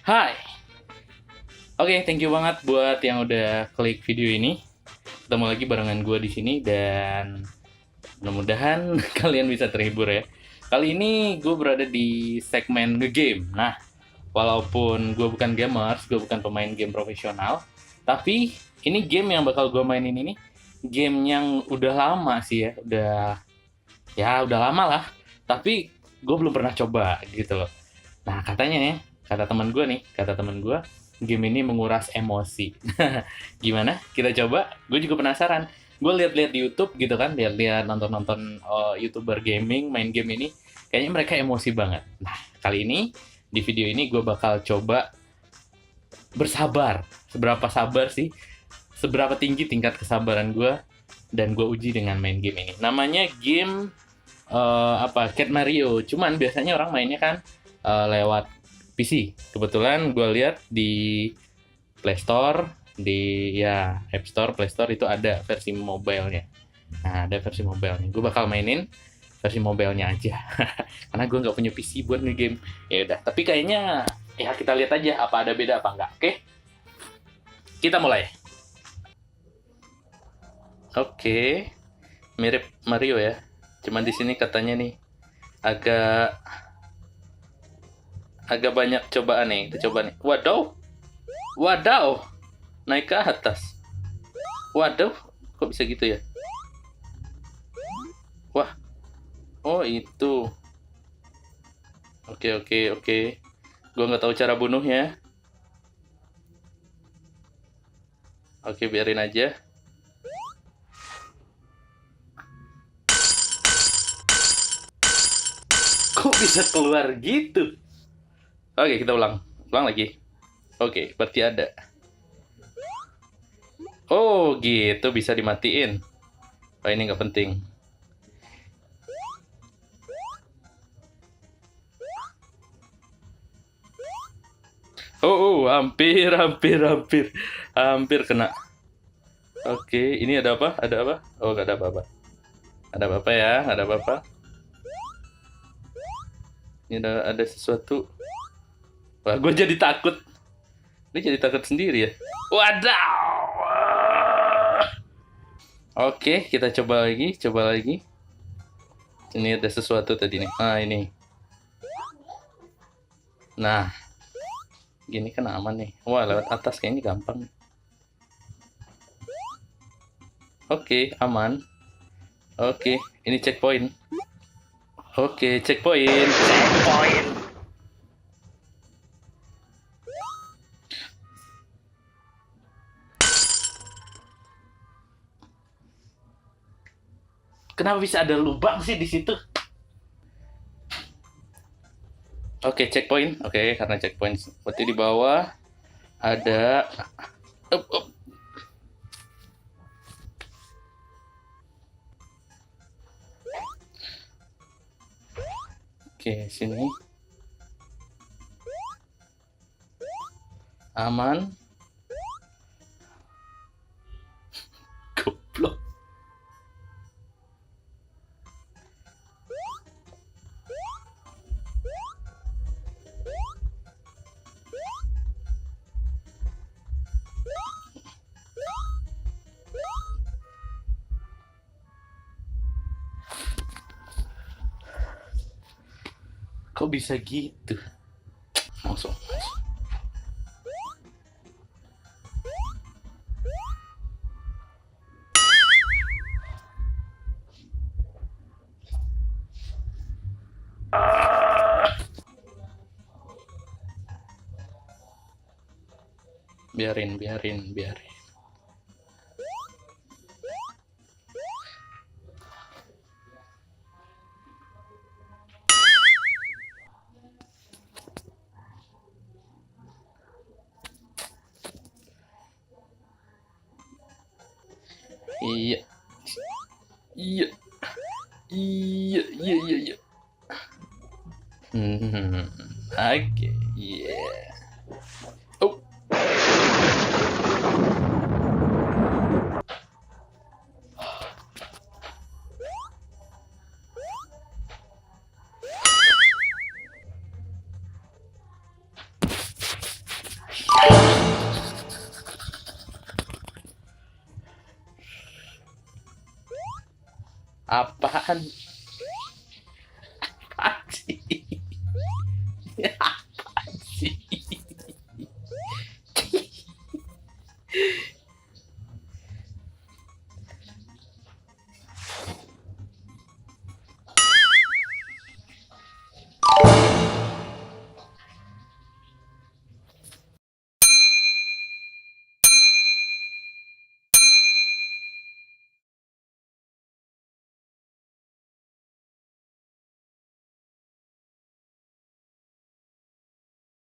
Hai. Oke, thank you banget buat yang udah klik video ini. Ketemu lagi barengan gue di sini dan mudah-mudahan kalian bisa terhibur ya. Kali ini gue berada di segmen ngegame. Nah, walaupun gue bukan gamers, gue bukan pemain game profesional, tapi ini game yang bakal gue mainin ini game yang udah lama sih ya, udah lama lah. Tapi gue belum pernah coba gitu loh. Nah, katanya nih, kata teman gue, game ini menguras emosi. Gimana? Kita coba? Gue juga penasaran. Gue lihat-lihat di YouTube gitu kan, lihat-lihat nonton-nonton YouTuber gaming main game ini, kayaknya mereka emosi banget. Nah, kali ini di video ini gue bakal coba bersabar. Seberapa sabar sih? Seberapa tinggi tingkat kesabaran gue dan gue uji dengan main game ini. Namanya game Cat Mario. Cuman biasanya orang mainnya kan lewat PC. Kebetulan gue lihat di Play Store, di App Store, Play Store itu ada versi mobile-nya. Nah, ada versi mobile-nya. Gue bakal mainin versi mobile-nya aja. Karena gue nggak punya PC buat nge-game. Ya udah, tapi kayaknya ya kita lihat aja apa ada beda apa enggak. Oke? Kita mulai. Oke. Mirip Mario ya. Cuman di sini katanya nih agak agak banyak cobaan nih. Kita coba nih. Waduh. Wadaw. Naik ke atas. Waduh. Kok bisa gitu ya? Wah. Oh, itu. Oke, oke, oke. Gue nggak tahu cara bunuhnya. Oke, biarin aja. Kok bisa keluar gitu? Oke, kita ulang. Ulang lagi. Oke, berarti ada. Oh, gitu. Bisa dimatiin. Oh, ini nggak penting. Oh, hampir, hampir, hampir. Hampir kena. Oke, ini ada apa? Ada apa? Oh, nggak ada apa-apa. Ada apa-apa ya? Ada apa-apa? Ini ada sesuatu. Wah, gue jadi takut. Ini jadi takut sendiri ya. Wadaw! Oke, kita coba lagi, coba lagi. Ini ada sesuatu tadi nih. Ah, ini. Nah, gini kan aman nih. Wah, lewat atas kayaknya gampang. Oke, aman. Oke, ini checkpoint. Oke, checkpoint. Checkpoint. Kenapa bisa ada lubang sih di situ? Oke, checkpoint. Oke, karena checkpoint. Berarti di bawah ada. Up, up. Oke, sini. Aman. Goblok. Kok bisa gitu? Langsung. Biarin, biarin, biarin. Iya. Iya. Iya, iya, iya, iya. Oke, iya. Oh. Apaan? Apaan sih?